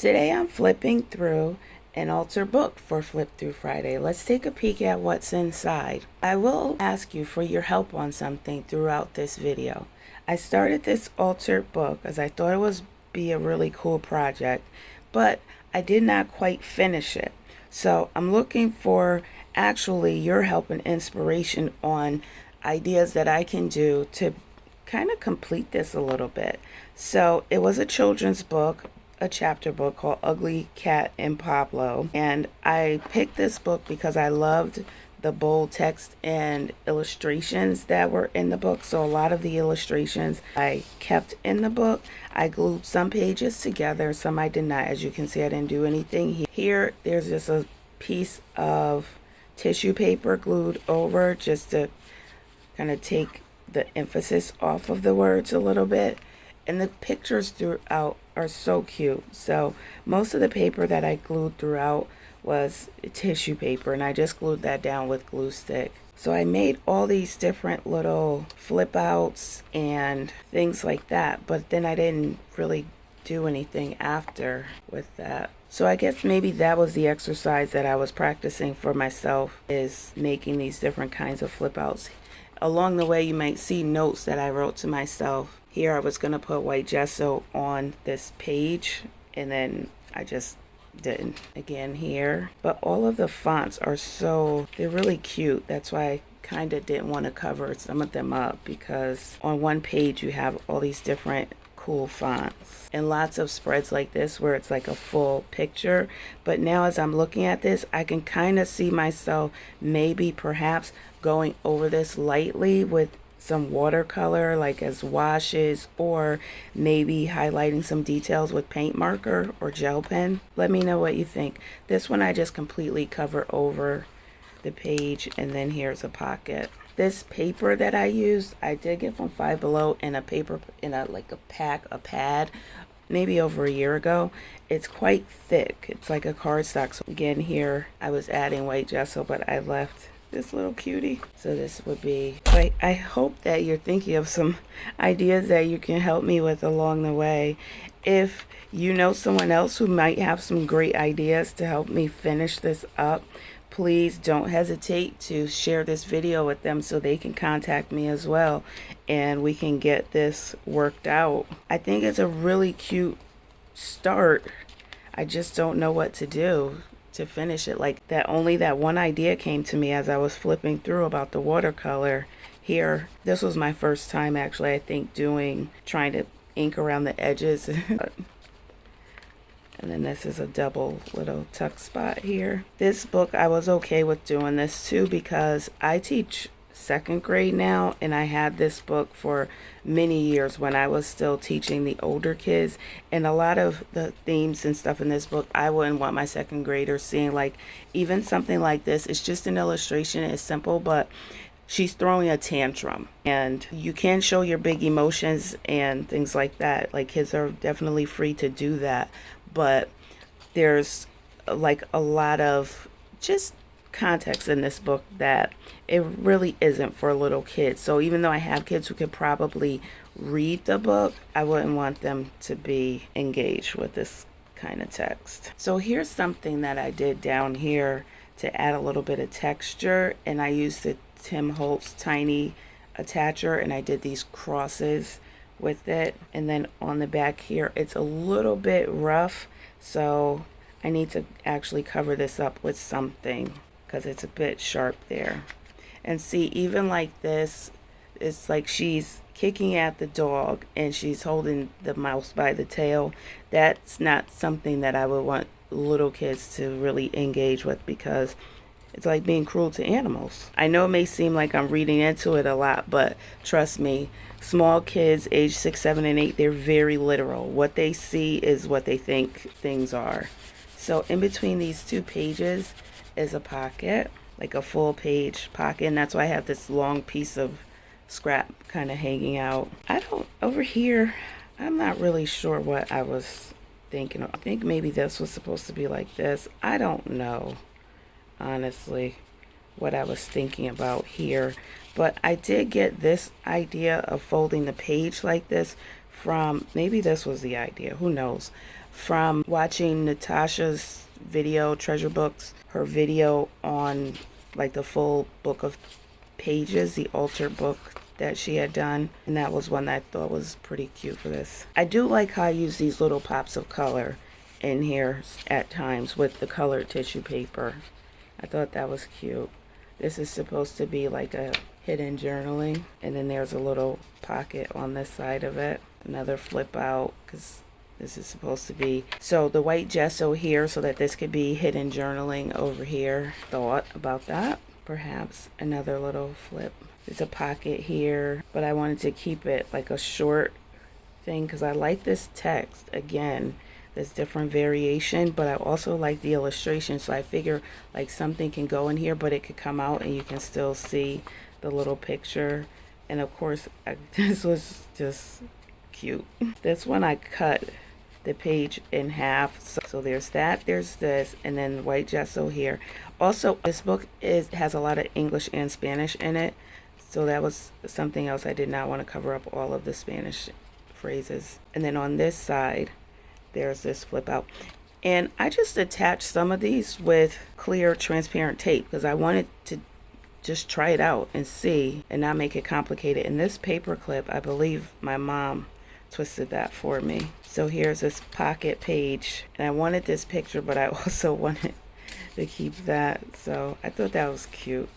Today I'm flipping through an altar book for Flip Through Friday. Let's take a peek at what's inside. I will ask you for your help on something throughout this video. I started this altar book as I thought it was be a really cool project, but I did not quite finish it. So I'm looking for actually your help and inspiration on ideas that I can do to kind of complete this a little bit. So it was a children's book, a chapter book called Ugly Cat and Pablo, and I picked this book because I loved the bold text and illustrations that were in the book. So a lot of the illustrations I kept in the book. I glued some pages together, some I did not. As you can see, I didn't do anything here. There's just a piece of tissue paper glued over just to kind of take the emphasis off of the words a little bit. And the pictures throughout are so cute. So most of the paper that I glued throughout was tissue paper, and I just glued that down with glue stick. So I made all these different little flip outs and things like that, but then I didn't really do anything after with that. So I guess maybe that was the exercise that I was practicing for myself, is making these different kinds of flip outs. Along the way you might see notes that I wrote to myself. Here I was going to put white gesso on this page, and then I just didn't again here. But all of the fonts are they're really cute. That's why I kind of didn't want to cover some of them up, because on one page you have all these different cool fonts and lots of spreads like this where it's like a full picture. But now as I'm looking at this, I can kind of see myself maybe perhaps going over this lightly with some watercolor like as washes, or maybe highlighting some details with paint marker or gel pen. Let me know what you think. This one I just completely cover over the page, and then here's a pocket. This paper that I used, I did get from Five Below in a paper, in a pad, maybe over a year ago. It's quite thick. It's like a cardstock. So again, here I was adding white gesso, but I left this little cutie. So this would be, I hope that you're thinking of some ideas that you can help me with along the way. If you know someone else who might have some great ideas to help me finish this up, please don't hesitate to share this video with them so they can contact me as well, and we can get this worked out. I think it's a really cute start. I just don't know what to do to finish it. Like that, only that one idea came to me as I was flipping through about the watercolor here. This was my first time actually, I think, trying to ink around the edges. And then this is a double little tuck spot here. This book, I was okay with doing this too, because I teach second grade now, and I had this book for many years when I was still teaching the older kids, and a lot of the themes and stuff in this book I wouldn't want my second graders seeing. Like even something like this, it's just an illustration, it's simple, but she's throwing a tantrum, and you can show your big emotions and things like that. Like kids are definitely free to do that, but there's like a lot of just context in this book that it really isn't for little kids. So even though I have kids who could probably read the book, I wouldn't want them to be engaged with this kind of text. So here's something that I did down here to add a little bit of texture, and I used the Tim Holtz tiny attacher, and I did these crosses with it. And then on the back here it's a little bit rough, so I need to actually cover this up with something because it's a bit sharp there. And see, even like this, it's like she's kicking at the dog and she's holding the mouse by the tail. That's not something that I would want little kids to really engage with, because it's like being cruel to animals. I know it may seem like I'm reading into it a lot, but trust me, small kids age 6, 7, and 8, they're very literal. What they see is what they think things are. So in between these two pages is a pocket, like a full page pocket, and that's why I have this long piece of scrap kind of hanging out. Over here, I'm not really sure what I was thinking. I think maybe this was supposed to be like this. I don't know, honestly, what I was thinking about here, but I did get this idea of folding the page like this from, maybe this was the idea, who knows, from watching Natasha's video, Treasure Books, her video on like the full book of pages, the altar book that she had done, and that was one that I thought was pretty cute for this. I do like how I use these little pops of color in here at times with the colored tissue paper. I thought that was cute. This is supposed to be like a hidden journaling, and then there's a little pocket on this side of it, another flip out, because this is supposed to be, so the white gesso here so that this could be hidden journaling over here. Thought about that. Perhaps another little flip. There's a pocket here, but I wanted to keep it like a short thing because I like this text. Again, there's different variation, but I also like the illustration, so I figure like something can go in here, but it could come out and you can still see the little picture. And of course, this was just cute. This one I cut the page in half, so there's that, there's this, and then white gesso here. Also, this book has a lot of English and Spanish in it, so that was something else. I did not want to cover up all of the Spanish phrases. And then on this side, there's this flip out. And I just attached some of these with clear transparent tape because I wanted to just try it out and see and not make it complicated. And this paper clip, I believe my mom twisted that for me. So here's this pocket page, and I wanted this picture, but I also wanted to keep that. So I thought that was cute,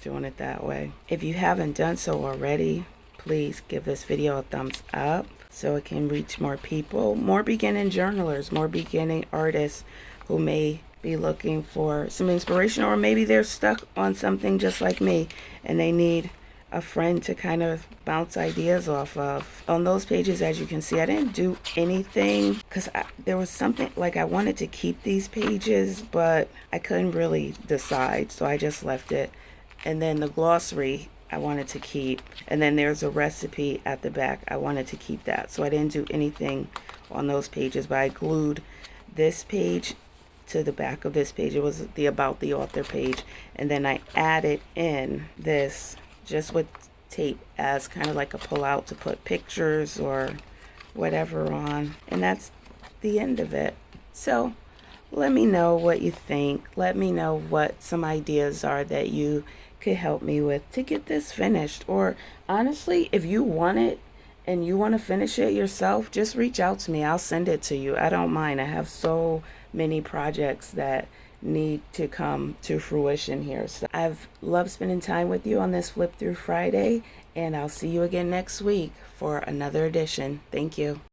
doing it that way. If you haven't done so already, please give this video a thumbs up so it can reach more people, more beginning journalers, more beginning artists who may be looking for some inspiration, or maybe they're stuck on something just like me and they need a friend to kind of bounce ideas off of. On those pages, as you can see, I didn't do anything because there was something like I wanted to keep these pages, but I couldn't really decide, so I just left it. And then the glossary I wanted to keep, and then there's a recipe at the back. I wanted to keep that, so I didn't do anything on those pages, but I glued this page to the back of this page. It was the about the author page, and then I added in this just with tape as kind of like a pull out to put pictures or whatever on, and that's the end of it. So let me know what you think. Let me know what some ideas are that you could help me with to get this finished, or honestly, if you want it and you want to finish it yourself, just reach out to me. I'll send it to you. I don't mind. I have so many projects that need to come to fruition here. So I've loved spending time with you on this Flip Through Friday, and I'll see you again next week for another edition. Thank you.